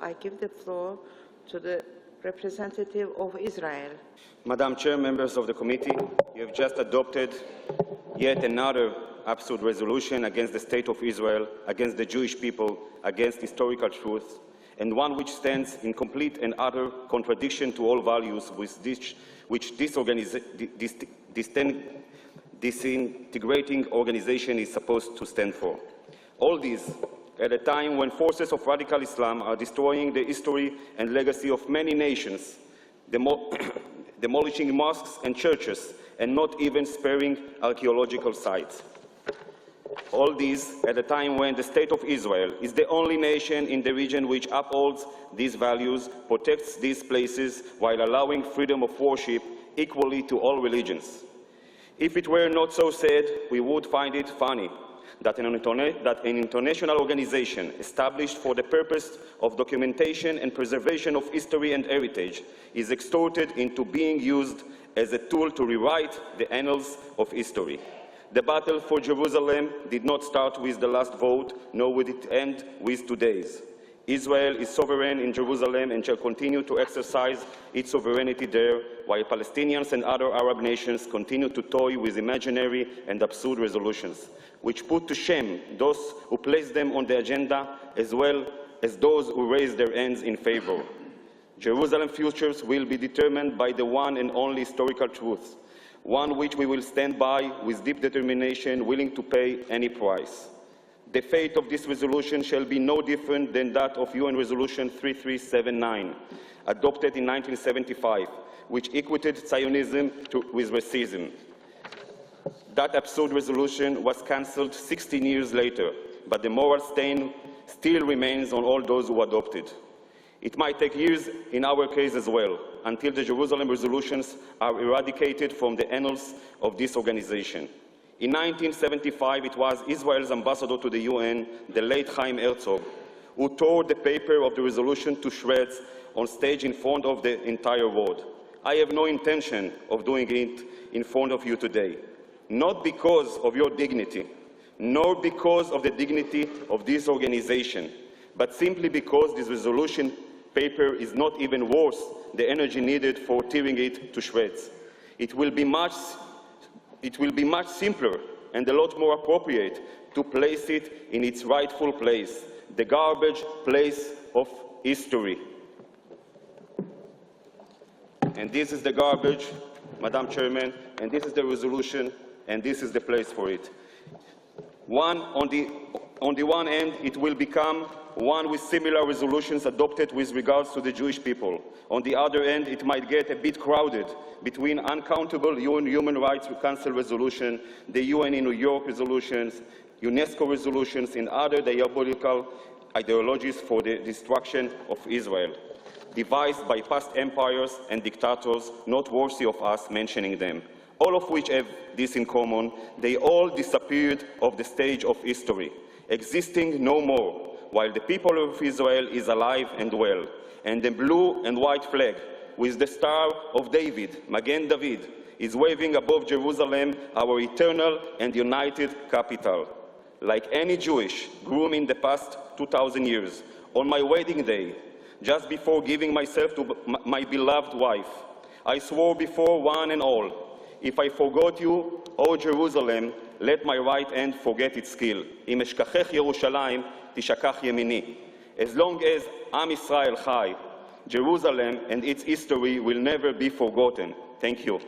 I give the floor to the representative of Israel. Madam Chair, members of the committee, you have just adopted yet another absurd resolution against the State of Israel, against the Jewish people, against historical truth, and one which stands in complete and utter contradiction to all values which this disintegrating organization is supposed to stand for. All this at a time when forces of radical Islam are destroying the history and legacy of many nations, demolishing mosques and churches, and not even sparing archaeological sites. All this at a time when the State of Israel is the only nation in the region which upholds these values, protects these places, while allowing freedom of worship equally to all religions. If it were not so sad, we would find it funny that an international organization established for the purpose of documentation and preservation of history and heritage is extorted into being used as a tool to rewrite the annals of history. The battle for Jerusalem did not start with the last vote, nor would it end with today's. Israel is sovereign in Jerusalem and shall continue to exercise its sovereignty there, while Palestinians and other Arab nations continue to toy with imaginary and absurd resolutions, which put to shame those who place them on the agenda, as well as those who raise their hands in favor. Jerusalem's futures will be determined by the one and only historical truth, one which we will stand by with deep determination, willing to pay any price. The fate of this resolution shall be no different than that of UN Resolution 3379, adopted in 1975, which equated Zionism with racism. That absurd resolution was cancelled 16 years later, but the moral stain still remains on all those who adopted. It might take years in our case as well, until the Jerusalem resolutions are eradicated from the annals of this organization. In 1975, it was Israel's ambassador to the UN, the late Chaim Herzog, who tore the paper of the resolution to shreds on stage in front of the entire world. I have no intention of doing it in front of you today, not because of your dignity, nor because of the dignity of this organization, but simply because this resolution paper is not even worth the energy needed for tearing it to shreds. It will be much simpler and a lot more appropriate to place it in its rightful place, the garbage place of history. And this is the garbage, Madam Chairman, and this is the resolution, and this is the place for it. On the one hand, it will become one with similar resolutions adopted with regards to the Jewish people. On the other hand, it might get a bit crowded between uncountable UN Human Rights Council resolutions, the UN in New York resolutions, UNESCO resolutions, and other diabolical ideologies for the destruction of Israel, devised by past empires and dictators not worthy of us mentioning them, all of which have this in common: they all disappeared off the stage of history, existing no more, while the people of Israel is alive and well, and the blue and white flag with the Star of David, Magen David, is waving above Jerusalem, our eternal and united capital. Like any Jewish groom in the past 2,000 years, on my wedding day, just before giving myself to my beloved wife, I swore before one and all, if I forgot you, O Jerusalem, let my right hand forget its skill. Im eshkachech Yerushalayim, tishakach yemini. As long as Am Yisrael chai, Jerusalem and its history will never be forgotten. Thank you.